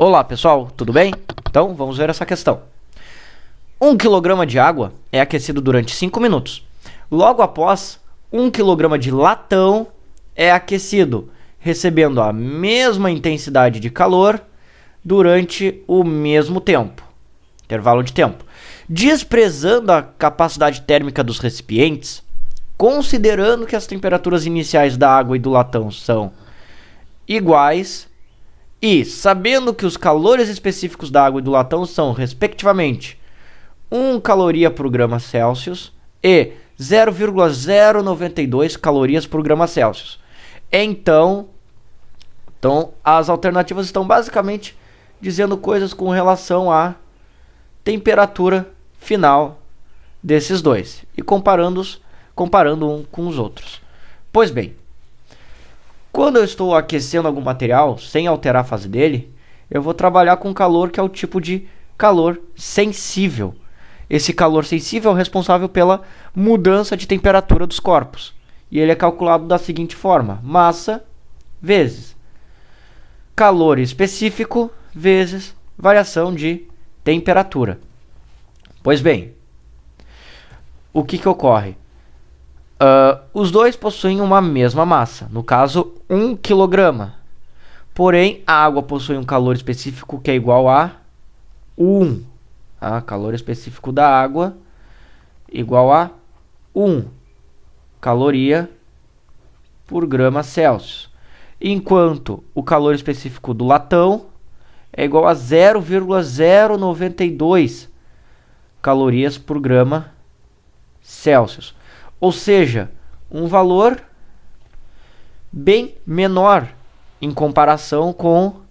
Olá pessoal, tudo bem? Então vamos ver essa questão. 1 kg de água é aquecido durante 5 minutos. Logo após, 1 kg de latão é aquecido, recebendo a mesma intensidade de calor durante o mesmo tempo, intervalo de tempo. Desprezando a capacidade térmica dos recipientes, considerando que as temperaturas iniciais da água e do latão são iguais, e sabendo que os calores específicos da água e do latão são, respectivamente, 1 caloria por grama Celsius e 0,092 calorias por grama Celsius. Então, as alternativas estão basicamente dizendo coisas com relação à temperatura final desses dois e comparando um com os outros. Pois bem, quando eu estou aquecendo algum material sem alterar a fase dele, eu vou trabalhar com calor que é o tipo de calor sensível. Esse calor sensível é o responsável pela mudança de temperatura dos corpos. E ele é calculado da seguinte forma: massa vezes calor específico vezes variação de temperatura. Pois bem, o que ocorre? Os dois possuem uma mesma massa, no caso 1 kg. Porém, a água possui um calor específico que é igual a 1. Calor específico da água igual a 1 caloria por grama Celsius. Enquanto o calor específico do latão é igual a 0,092 calorias por grama Celsius. Ou seja, um valor bem menor em comparação com o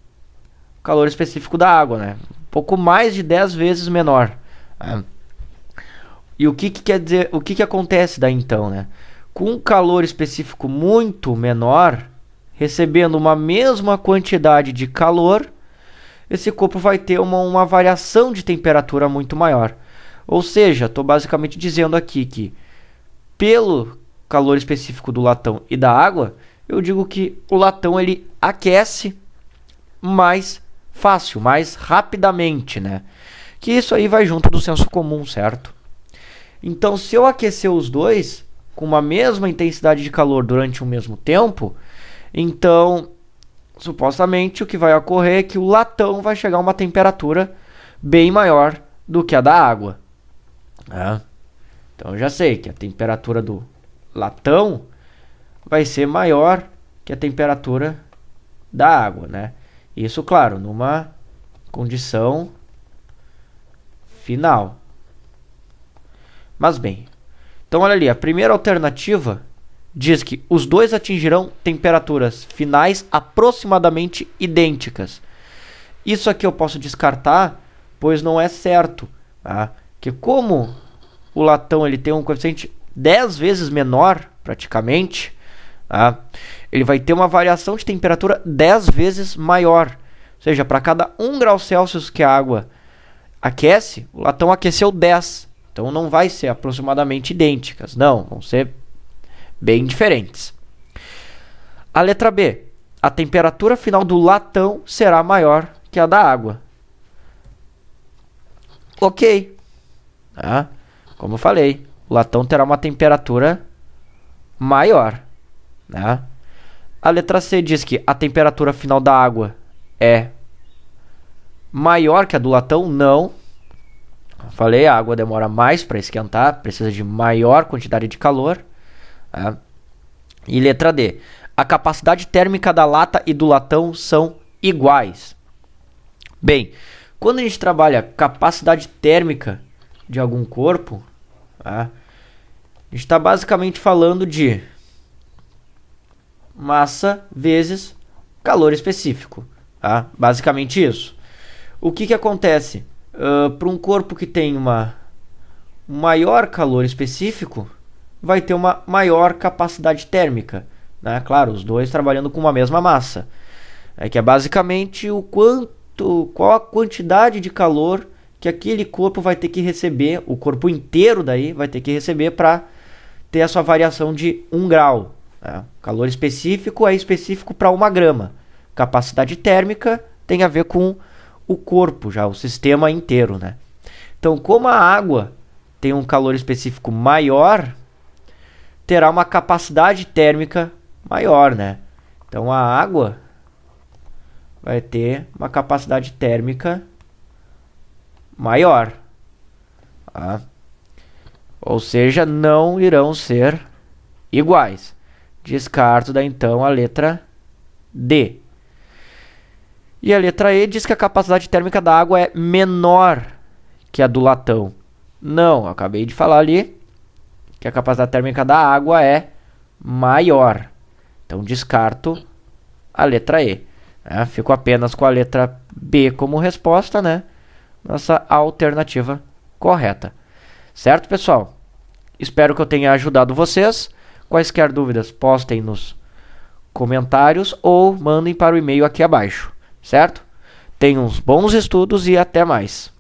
calor específico da água, né? Um pouco mais de 10 vezes menor. E o que quer dizer? O que acontece daí então, né? Com um calor específico muito menor, recebendo uma mesma quantidade de calor, esse corpo vai ter uma variação de temperatura muito maior. Ou seja, estou basicamente dizendo aqui que pelo calor específico do latão e da água, eu digo que o latão ele aquece mais fácil, mais rapidamente, né? Que isso aí vai junto do senso comum, certo? Então, se eu aquecer os dois com uma mesma intensidade de calor durante o mesmo tempo, então, supostamente, o que vai ocorrer é que o latão vai chegar a uma temperatura bem maior do que a da água. Então, eu já sei que a temperatura do latão vai ser maior que a temperatura da água, né? Isso, claro, numa condição final. Mas bem, então olha ali, a primeira alternativa diz que os dois atingirão temperaturas finais aproximadamente idênticas. Isso aqui eu posso descartar, pois não é certo, que como o latão ele tem um coeficiente 10 vezes menor, praticamente, ele vai ter uma variação de temperatura 10 vezes maior. Ou seja, para cada 1 grau Celsius que a água aquece, o latão aqueceu 10. Então não vai ser aproximadamente idênticas. Não, vão ser bem diferentes. A letra B. A temperatura final do latão será maior que a da água. Ok. Como eu falei, o latão terá uma temperatura maior. A letra C diz que a temperatura final da água é maior que a do latão. Não. Eu falei, a água demora mais para esquentar, precisa de maior quantidade de calor. E letra D. A capacidade térmica da lata e do latão são iguais. Bem, quando a gente trabalha capacidade térmica de algum corpo, a gente está basicamente falando de massa vezes calor específico. Basicamente isso. O que acontece? Para um corpo que tem um maior calor específico, vai ter uma maior capacidade térmica. Claro, os dois trabalhando com uma mesma massa. Que é basicamente qual a quantidade de calor que aquele corpo vai ter que receber, o corpo inteiro daí vai ter que receber para ter a sua variação de 1 grau. Calor específico é específico para 1 grama. Capacidade térmica tem a ver com o corpo já, o sistema inteiro, né? Então, como a água tem um calor específico maior, terá uma capacidade térmica maior, né? Então, a água vai ter uma capacidade térmica maior. Tá? Ou seja, não irão ser iguais. Descarto daí então a letra D. E a letra E diz que a capacidade térmica da água é menor que a do latão. Não, eu acabei de falar ali que a capacidade térmica da água é maior. Então descarto a letra E. Fico apenas com a letra B como resposta, né? Nossa alternativa correta. Certo, pessoal? Espero que eu tenha ajudado vocês. Quaisquer dúvidas, postem nos comentários ou mandem para o e-mail aqui abaixo. Certo? Tenham uns bons estudos e até mais.